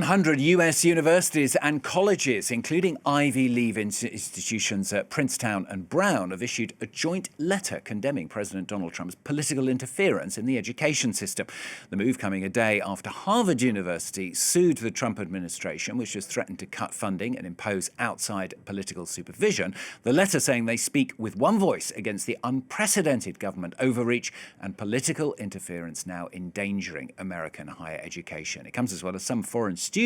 100 US universities and colleges, including Ivy League institutions at Princeton and Brown, have issued a joint letter condemning President Donald Trump's political interference in the education system. The move coming a day after Harvard University sued the Trump administration, which has threatened to cut funding and impose outside political supervision. The letter saying they speak with one voice against the unprecedented government overreach and political interference now endangering American higher education. It comes as well as some foreign students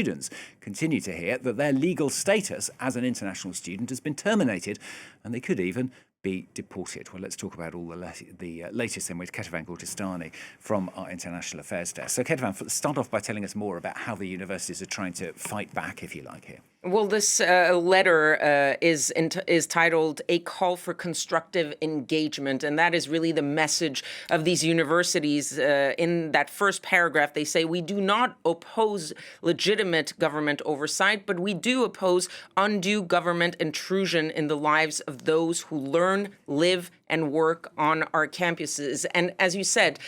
continue to hear that their legal status as an international student has been terminated and they could even be deported. Well, let's talk about all the latest then with Kethevane Gorjestani from our International Affairs Desk. So, Kethevane, start off by telling us more about how the universities are trying to fight back, if you like, here. Well, this letter is titled A Call for Constructive Engagement, and that is really the message of these universities. In that first paragraph, they say, we do not oppose legitimate government oversight, but we do oppose undue government intrusion in the lives of those who learn, live, and work on our campuses. And as you said,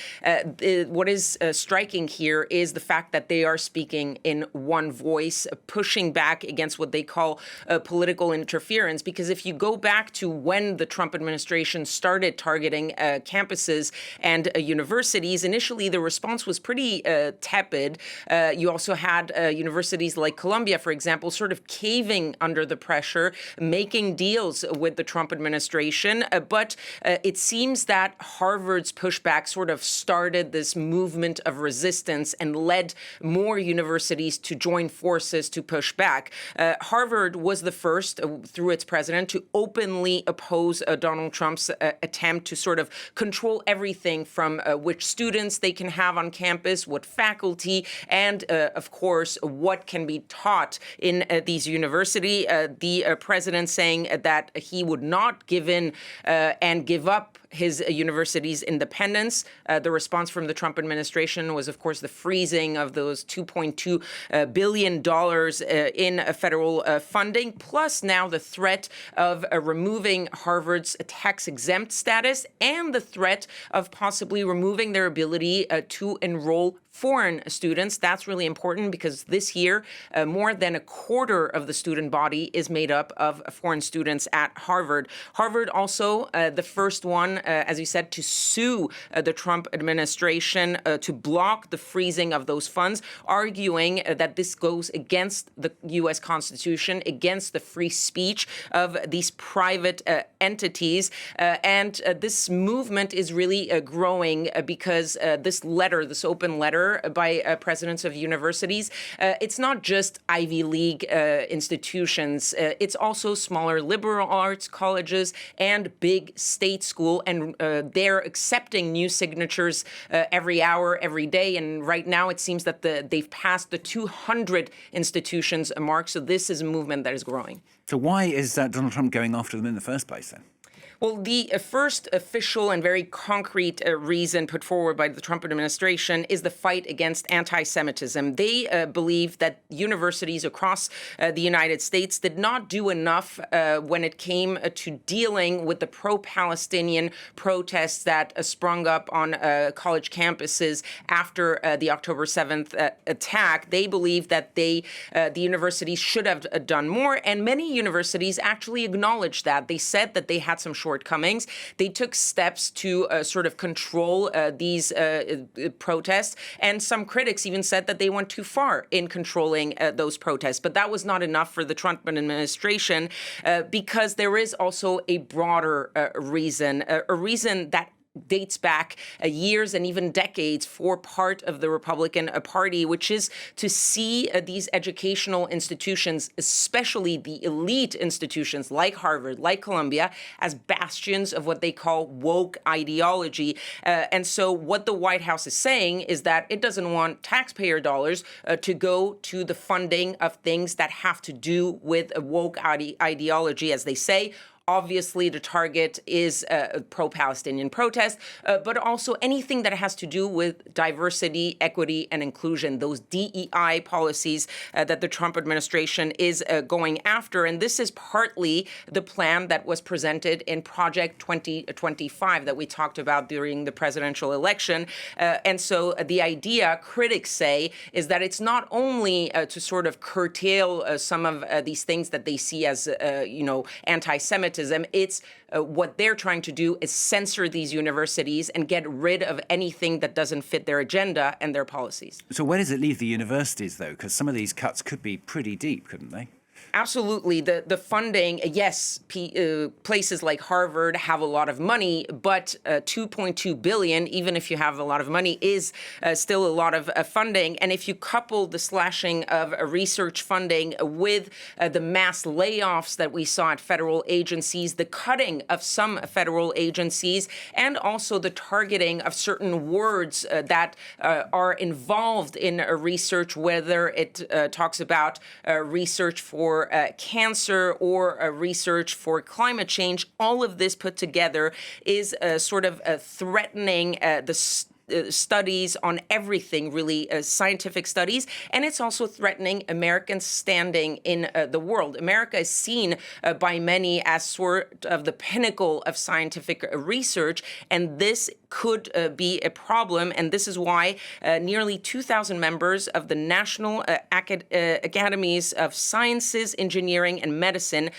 what is striking here is the fact that they are speaking in one voice, pushing back against what they call political interference. Because if you go back to when the Trump administration started targeting campuses and universities, initially the response was pretty tepid. You also had universities like Columbia, for example, sort of caving under the pressure, making deals with the Trump administration. But it seems that Harvard's pushback sort of started this movement of resistance and led more universities to join forces to push back. Harvard was the first, through its president, to openly oppose Donald Trump's attempt to sort of control everything from which students they can have on campus, what faculty, and, of course, what can be taught in these universities. The president saying that he would not give in and give up his university's independence. The response from the Trump administration was, of course, the freezing of those $2.2 billion in federal funding, plus now the threat of removing Harvard's tax-exempt status and the threat of possibly removing their ability to enroll foreign students. That's really important because this year, more than a quarter of the student body is made up of foreign students at Harvard. Harvard also the first one, as you said, to sue the Trump administration to block the freezing of those funds, arguing that this goes against the U.S. Constitution, against the free speech of these private entities. And this movement is really growing because this letter, this open letter by presidents of universities, it's not just Ivy League institutions. It's also smaller liberal arts colleges and big state school. And they're accepting new signatures every hour, every day. And right now it seems that they've passed the 200 institutions mark. So this is a movement that is growing. So why is Donald Trump going after them in the first place then? Well, the first official and very concrete reason put forward by the Trump administration is the fight against anti-Semitism. They believe that universities across the United States did not do enough when it came to dealing with the pro-Palestinian protests that sprung up on college campuses after the October 7th attack. They believe that the universities should have done more, and many universities actually acknowledged that. They said that they had some shortcomings. They took steps to sort of control these protests. And some critics even said that they went too far in controlling those protests. But that was not enough for the Trump administration because there is also a broader reason, a reason that dates back years and even decades for part of the Republican Party, which is to see these educational institutions, especially the elite institutions like Harvard, like Columbia, as bastions of what they call woke ideology. And so what the White House is saying is that it doesn't want taxpayer dollars to go to the funding of things that have to do with a woke ideology, as they say. Obviously, the target is pro-Palestinian protest, but also anything that has to do with diversity, equity, and inclusion, those DEI policies that the Trump administration is going after. And this is partly the plan that was presented in Project 2025 that we talked about during the presidential election. And so the idea, critics say, is that it's not only to sort of curtail some of these things that they see as, anti-Semitism. It's what they're trying to do is censor these universities and get rid of anything that doesn't fit their agenda and their policies. So where does it leave the universities, though? Because some of these cuts could be pretty deep, couldn't they? Absolutely. The funding, yes, places like Harvard have a lot of money, but $2.2 billion, even if you have a lot of money, is still a lot of funding. And if you couple the slashing of research funding with the mass layoffs that we saw at federal agencies, the cutting of some federal agencies, and also the targeting of certain words that are involved in research, whether it talks about research for cancer or research for climate change, all of this put together is sort of threatening the studies on everything, really, scientific studies, and it's also threatening American standing in the world. America is seen by many as sort of the pinnacle of scientific research, and this could be a problem, and this is why nearly 2,000 members of the National Academies of Sciences, Engineering, and Medicine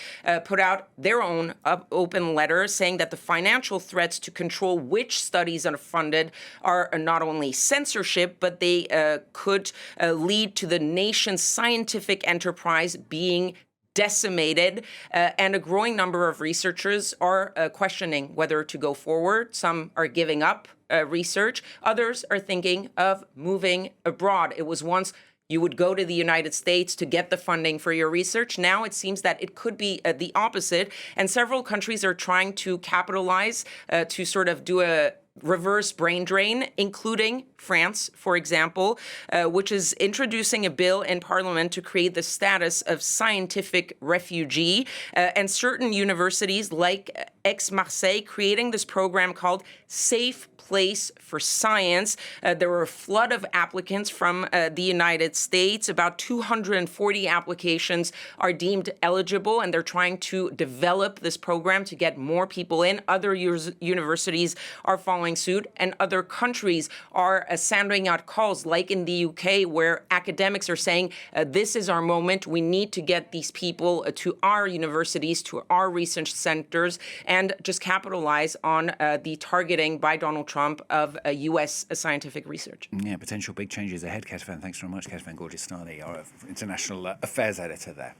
put out their own open letter saying that the financial threats to control which studies are funded are not only censorship, but they could lead to the nation's scientific enterprise being decimated, and a growing number of researchers are questioning whether to go forward. Some are giving up research. Others are thinking of moving abroad. It was once you would go to the United States to get the funding for your research. Now it seems that it could be the opposite, and several countries are trying to capitalize to sort of do a reverse brain drain, including France, for example, which is introducing a bill in Parliament to create the status of scientific refugee, and certain universities like Aix-Marseille creating this program called Safe Place for Science. There were a flood of applicants from the United States. About 240 applications are deemed eligible, and they're trying to develop this program to get more people in. Other universities are following suit, and other countries are sounding out calls, like in the UK, where academics are saying, this is our moment. We need to get these people to our universities, to our research centers, and just capitalize on the targeting by Donald Trump of U.S. scientific research. Yeah, potential big changes ahead, Kethevane. Thanks very much, Kethevane Gorjestani, our international affairs editor there.